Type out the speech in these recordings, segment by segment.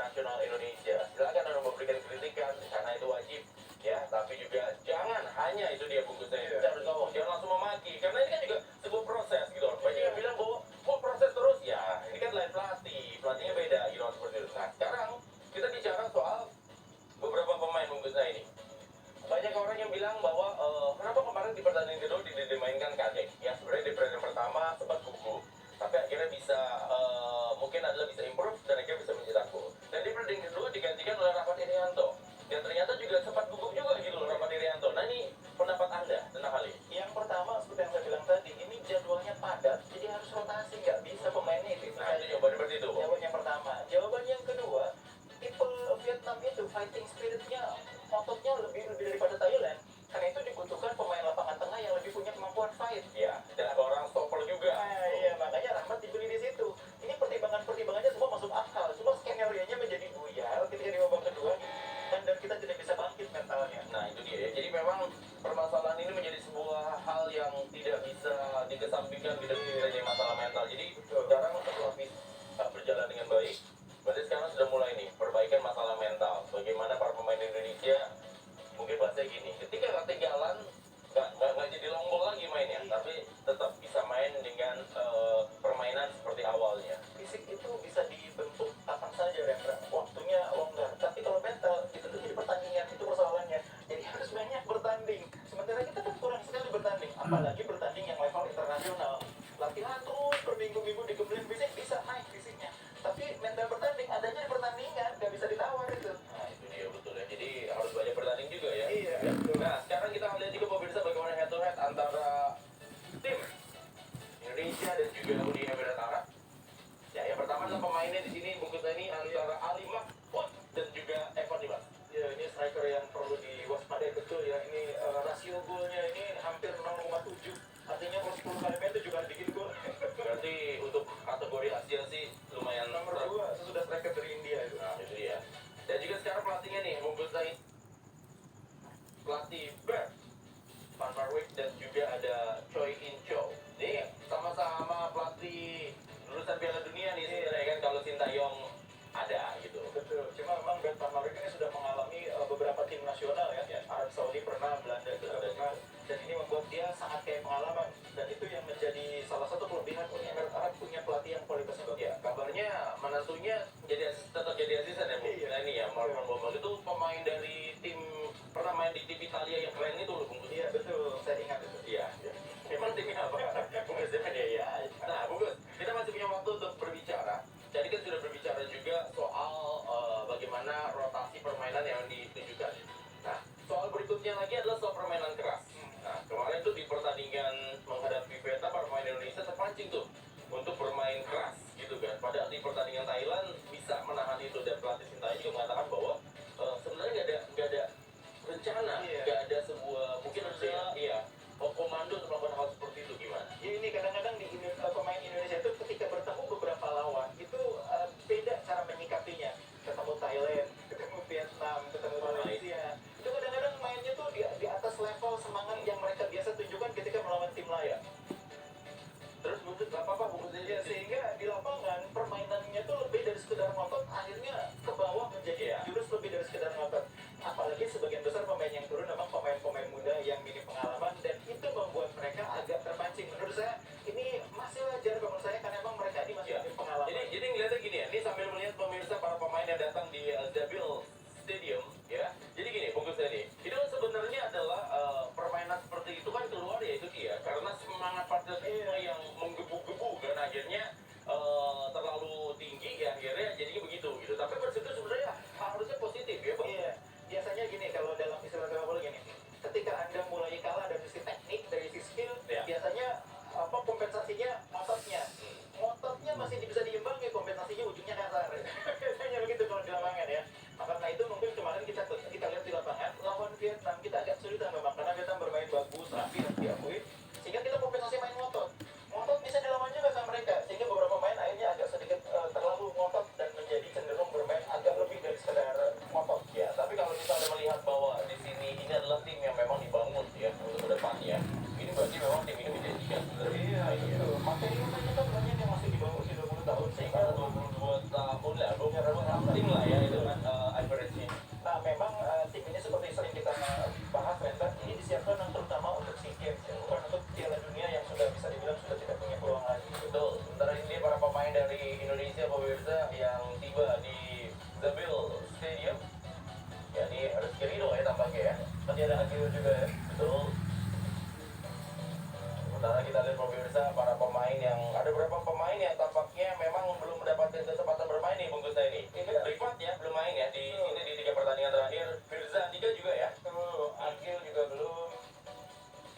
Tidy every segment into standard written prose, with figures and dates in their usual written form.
nasional Indonesia. Silakan Anda memberikan kritikan karena itu wajib ya, tapi juga jangan hanya itu dia bungkusnya. Kita harus ngomong, jangan langsung memaki karena ini kan juga sebuah proses gitu. Banyak yang bilang bahwa kok proses terus ya. Ini kan lain pelatihnya beda gitu seperti itu. Nah, sekarang kita bicara soal beberapa pemain bungkusnya ini. Banyak orang yang bilang bahwa kenapa kemarin di pertandingan kedua dimainkan Kadek ya, sebenarnya di pertandingan pertama sempat gugup tapi akhirnya bisa mungkin adalah bisa improve dan akhirnya bisa mencetak gol. Dan di pertandingan kedua digantikan oleh Rahmat Irianto dan ternyata juga sempat gugup juga gitu loh Rahmat Irianto. Nah, ini pendapat Anda tentang hal ini? Yang pertama seperti yang saya bilang tadi, ini jadwalnya padat jadi harus rotasi, nggak bisa pemainnya itu. Nah, itu jawaban seperti itu. Jawaban yang pertama. Jawaban yang kedua, tipe Vietnam itu fighting spiritnya, ototnya lebih daripada Thailand. Karena itu dibutuhkan pemain lapangan tengah yang lebih punya kemampuan fight. Ya, dan ada orang stopper juga. Nah, iya, makanya Rahmat dibeli di situ. Ini pertimbangannya semua masuk akal. Cuma skenario-nya menjadi buyar ketika di babak kedua dan kita tidak bisa bangkit mentalnya. Nah, itu dia ya. Jadi memang permasalahan ini menjadi sebuah hal yang tidak bisa dikesampingkan, tidak jadi masalah mental. Jadi sekarang setelah berjalan dengan baik, berarti sekarang sudah mulai nih perbaikan masalah mental. Bagaimana para pemain Indonesia, mungkin bahasa gini, ketika ketinggalan nggak jadi long ball lagi mainnya, tapi tetap bisa main dengan permainan seperti awalnya. Fisik itu bisa dibentuk kapan saja, Rendra. Waktunya longgar. Tapi kalau mental itu tuh jadi pertandingan, itu persoalannya. Jadi harus banyak bertanding. Sementara kita kan kurang sekali bertanding, apalagi bertanding yang level internasional. Latihan terus berminggu-minggu digembelin fisik bisa naik fisiknya. Tapi mental bertanding adanya di pertandingan, nggak bisa ditawar itu. Nah, itu dia betul ya. Jadi harus banyak bertanding juga ya. Iya, betul. Nah, sekarang kita lihat juga pemirsa bagaimana head to head antara tim Indonesia dan juga Uni Emirat Arab. Ya, yang pertama adalah pemainnya di sini bungkusnya ini antara Ali Mahfud dan juga Evan Dimas. Ya, ini striker yang perlu diwaspadai betul ya. Ini rasio golnya ini hampir 0,7. Artinya kalau 10 kali main itu juga bikin gol. Berarti untuk kategori Asia sih lumayan Nomor 2 sesudah striker dari India itu. Nah, itu dia. Dan juga sekarang pelatihnya nih bungkusnya pelatih Bert Van Marwijk dan juga ada Choi In Cho. Ini sama-sama pelatih lulusan Piala Dunia nih sebenarnya kan kalau Sintayong ada gitu. Betul, cuma memang Ben Van Marwijk ini sudah mengalami beberapa tim nasional ya. Arab Saudi pernah, Belanda juga pernah, dan ini membuat dia sangat kaya pengalaman, dan itu yang menjadi salah satu kelebihan Uni Emirat Arab punya pelatih yang kualitasnya bagus. Ya, kabarnya menantunya tetap jadi asisten ya Bu. Iya. Nah, ini ya Marwan Bombal itu pemain dari tim pernah main di tim Italia yang keren itu loh bungkus. Iya betul, saya ingat itu. Iya. Emang timnya apa? Bungkus ya. Nah, Bungkus, kita masih punya waktu untuk berbicara. Tadi kan sudah berbicara juga soal bagaimana rotasi permainan yang ditujukan. Nah, soal berikutnya lagi adalah soal permainan keras. Nah, kemarin tuh di pertandingan menghadapi Vietnam, para pemain Indonesia terpancing tuh untuk bermain keras gitu kan. Padahal di pertandingan Thailand bisa menahan itu, dan pelatih Sintayong juga mengatakan bahwa sebenarnya nggak ada rencana, nggak ada sebuah mungkin ada komando untuk melakukan hal seperti itu. Gimana? Ya ini kadang-kadang di pemain Indonesia itu ketika bertemu beberapa lawan itu beda cara menyikapinya. Ketemu Thailand, ketemu Vietnam, ketemu Malaysia, itu kadang-kadang mainnya tuh di atas level semangat yang mereka biasa tunjukkan ketika melawan tim lain. Terus Bungkus nggak apa-apa Bungkus Ya, sehingga di lapangan permainannya tuh lebih dari sekedar ngotot, akhirnya ke bawah menjadi jurus lebih dari sekedar ngotot. Apalagi sebagian besar pemain yang turun memang pemain-pemain muda yang minim pengalaman, dan itu membuat mereka agak terpancing. Menurut saya ini masih wajar kalau menurut saya, karena memang mereka ini masih minim pengalaman. Jadi ngeliatnya gini ya, ini sambil melihat pemirsa para pemain yang datang di Zabil Stadium ya. Jadi gini Bungkus ini, itu sebenarnya adalah permainan seperti itu kan keluar ya itu dia karena semangat patriotisme yang menggebu-gebu kan, akhirnya terlalu tinggi ya, akhirnya jadinya begitu gitu. Tapi itu sebenarnya harusnya positif ya Bang. Iya, biasanya gini kalau dalam istilah sepak bola gini, ketika Anda mulai kalah dari sisi teknik, dari sisi skill, biasanya kompensasinya ototnya masih bisa diimbangi, kompensasinya ujungnya kasar. Biasanya begitu kalau di lapangan ya. Karena itu mungkin kemarin kita lihat di lapangan lawan Vietnam kita agak kesulitan memang, karena Vietnam bermain bagus, rapi, harus diakui, sehingga kita kompensasi main ngotot bisa dilawan juga sama mereka, sehingga beberapa main akhirnya agak sedikit terlalu ngotot dan menjadi cenderung bermain agak lebih dari sekedar ngotot. Ya, tapi kalau misalnya melihat bahwa di sini ini adalah tim yang memang dibangun ya untuk kedepannya, ini berarti memang tim ini menjanjikan sebenarnya. Iya, itu. Materi kita banyak yang masih di bawah usia 20 tahun. punya relevan. tim lah ya itu kan average-nya. Nah, memang tim ini seperti sering kita bahas, Reza, ini disiapkan terutama untuk SEA Games, ya, bukan untuk Piala Dunia yang sudah bisa dibilang sudah tidak punya peluang lagi. Betul. Sementara ini para pemain dari Indonesia pemirsa yang tiba di Zabil Stadium. Ya ini Rizky Ridho ya tampaknya ya. Tadi ada Akil juga ya. Betul. Sementara kita lihat pemirsa para pemain yang ada beberapa pemain yang tampaknya memang belum mendapatkan kesempatan bermain nih bungkus saya ini. Rifat ya belum main ya di ini di 3 pertandingan terakhir. Firza Andika juga ya. Akil juga belum,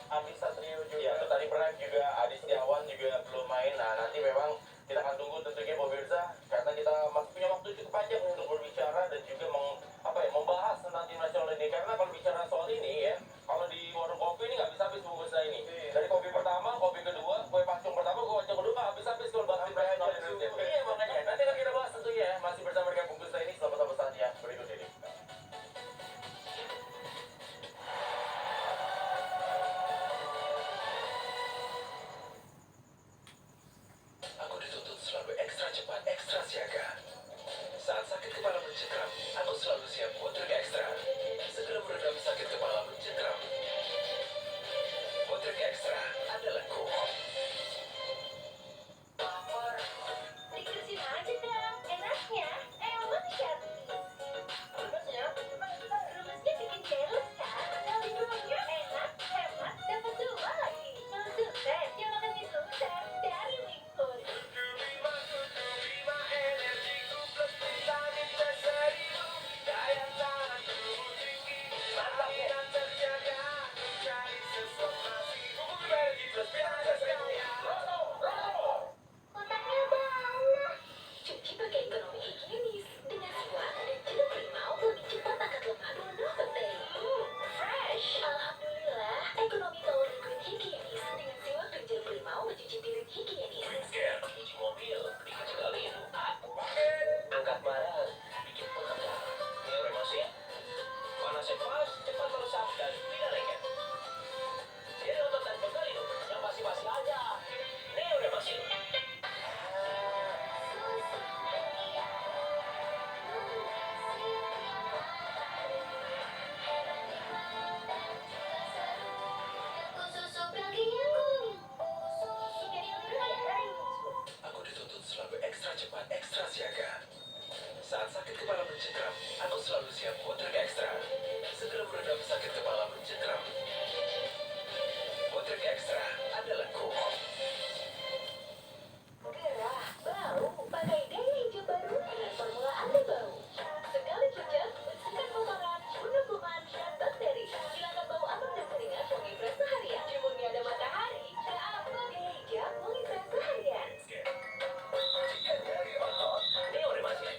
Andi Satrio juga. Ya, terus tadi Prime juga, Adi Setiawan juga belum main. Nah, nanti memang kita akan tunggu tentunya pemirsa karena kita masih punya waktu cukup panjang untuk berbicara dan juga membahas tentang tim nasional ini. Karena kalau bicara soal ini ya, kalau di warung kopi ini nggak bisa habis bungkus saya ini. Dari kopi pertama, kopi kedua, kue pacung pertama, kue pacung kedua nggak habis-habis kalau bahas tim nasional Indonesia. Iya makanya. Nanti akan kita bahas tentunya ya. Masih bersama dengan bungkus saya ini selama saat yang berikut ini. Aku dituntut selalu ekstra cepat, ekstra siaga. Saat sakit kepala mencekram, aku selalu siap Bodrek Extra. Segera meredam sakit kepala mencekram. Bodrek Extra andalanku. Lapar. Diterusin aja dong, enaknya. Emang Shanti. Rumesnya, Rumusnya bikin jealous kan? Kali duanya enak, hemat, dapat dua lagi. Mau sukses, ya makan mie sukses dari Wingfood. mantap ya. Otaknya bawah. Cuci pakai ekonomi higienis dengan siwak dan jeruk limau lebih cepat angkat lemak bunuh bakteri. Fresh. Alhamdulillah, ekonomi power liquid higienis dengan siwak dan jeruk limau mencuci piring higienis. Rinsker, cuci mobil, bikin sekalian. Angkat barang, bikin pengendara. Ini mesin, panasnya pas, cepat meresap dan tidak lengket. Ini untuk dan penggalian, yang pasti-pasti aja. Ini udah mesin. Susu Belgiaku. Aku dituntut selalu ekstra cepat, ekstra siaga. Saat sakit kepala mencekram, aku selalu siap Bodrek Extra. Segera meredam sakit kepala mencekram. Bodrek Extra andalanku. Gerah, bau, pakai gaya hijau baru dengan formula anti bau. Sekali cucuk, bersihkan kotoran, bunuh kuman, dan bakteri. Hilangkan bau amat dan keringat wangi fresh seharian. Jemurnya ada matahari, gak apa. Gaya hijau, wangi fresh seharian. Ini udah mesin.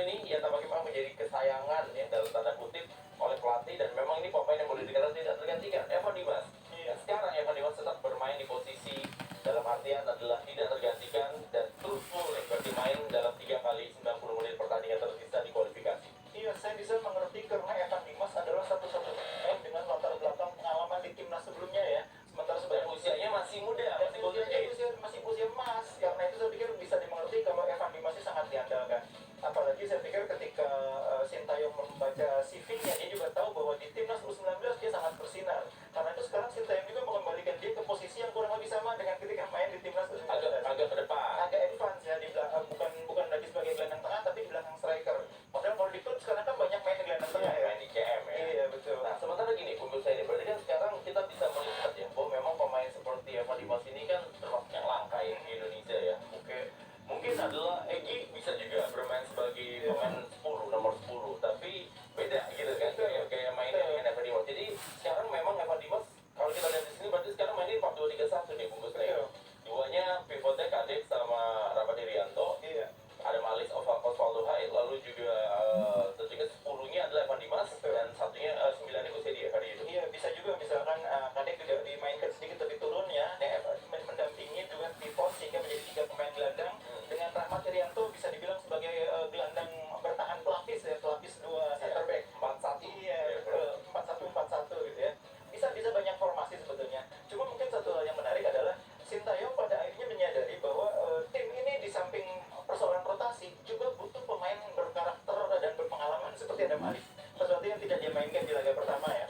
ini ya tampaknya memang menjadi kesayangan ya dalam tanda kutip oleh pelatih, dan memang ini pemain yang boleh dikatakan tidak tergantikan, Evan Dimas. Sekarang Evan Dimas tetap bermain di posisi dalam artian adalah tidak tergantikan dan terus full bermain dalam 3 kali 90 menit pertandingan tersisa di kualifikasi. Iya, saya bisa mengerti karena Evan Dimas adalah satu-satunya pemain dengan latar belakang pengalaman di timnas sebelumnya ya. Sementara Dan sebenarnya usianya masih muda, dan masih golden age. masih usia emas. Karena itu saya pikir bisa dimengerti kalau Evan Dimas ini sangat diandalkan. Apalagi saya pikir ketika Sintayong membaca CV-nya, dia juga tahu bahwa di timnas U19 dia sangat bersinar. Karena itu sekarang Sintayong juga mengembalikan dia ke posisi yang kurang lebih sama dengan ketika main di timnas U19. Agak ke depan. Agak advance ya di belakang, bukan lagi sebagai gelandang tengah tapi di belakang striker. Padahal kalau di klub sekarang kan banyak main di gelandang tengah ya. Main di CM ya. Iya betul. Nah, sementara gini, bungkus saya ini, berarti kan sekarang kita bisa melihat ya, bahwa memang pemain seperti Evan Dimas ini kan termasuk yang langka ya di Indonesia ya. Oke, mungkin adalah Egy bisa juga bermain sebagai pemain 10, nomor 10, tapi beda gitu kan, kayak mainnya dengan Evan Dimas. Jadi sekarang memang Evan Dimas, kalau kita lihat di sini, berarti sekarang mainnya 4-2-3-1 nih bungkus saya. Duanya pivotnya Kadek sama Rapat Irianto. Iya. Ada Malis Osvaldo Hai, lalu juga tentunya 10-nya adalah Evan Dimas, dan satunya 9-nya Kusedi hari itu. Iya, bisa juga misalkan Kadek juga dimainkan sedikit lebih turun ya, mendampingi juga pivot sehingga menjadi 3 pemain gelandang. Dengan Rahmat Irianto bisa dibilang sebagai gelandang bertahan pelapis ya, pelapis 2 center back. 4-1. Iya, 4-1-4-1 gitu ya. Bisa banyak formasi sebetulnya. Cuma mungkin satu hal yang menarik adalah Sintayong pada akhirnya menyadari bahwa tim ini di samping persoalan rotasi juga butuh pemain berkarakter dan berpengalaman seperti Adam Alis. Sesuatu yang tidak dia mainkan di laga pertama ya.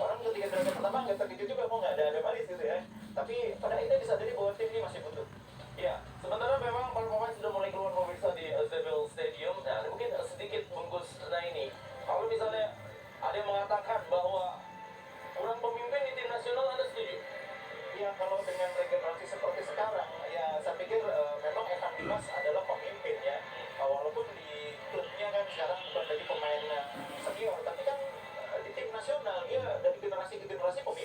Orang ketika di laga pertama nggak terkejut juga kok nggak ada Adam Alis gitu ya. Tapi pada akhirnya disadari bahwa tim ini masih butuh. Ya, sementara memang para pemain sudah mulai keluar pemirsa di Seville Stadium. Nah, mungkin sedikit bungkus ini. Kalau misalnya ada yang mengatakan bahwa kurang pemimpin di tim nasional, Anda setuju? Ya kalau dengan regenerasi seperti sekarang ya saya pikir memang Evan Dimas adalah pemimpin ya. Walaupun di klubnya kan sekarang bukan lagi pemain senior, tapi kan di tim nasional dia dari generasi ke generasi pemimpin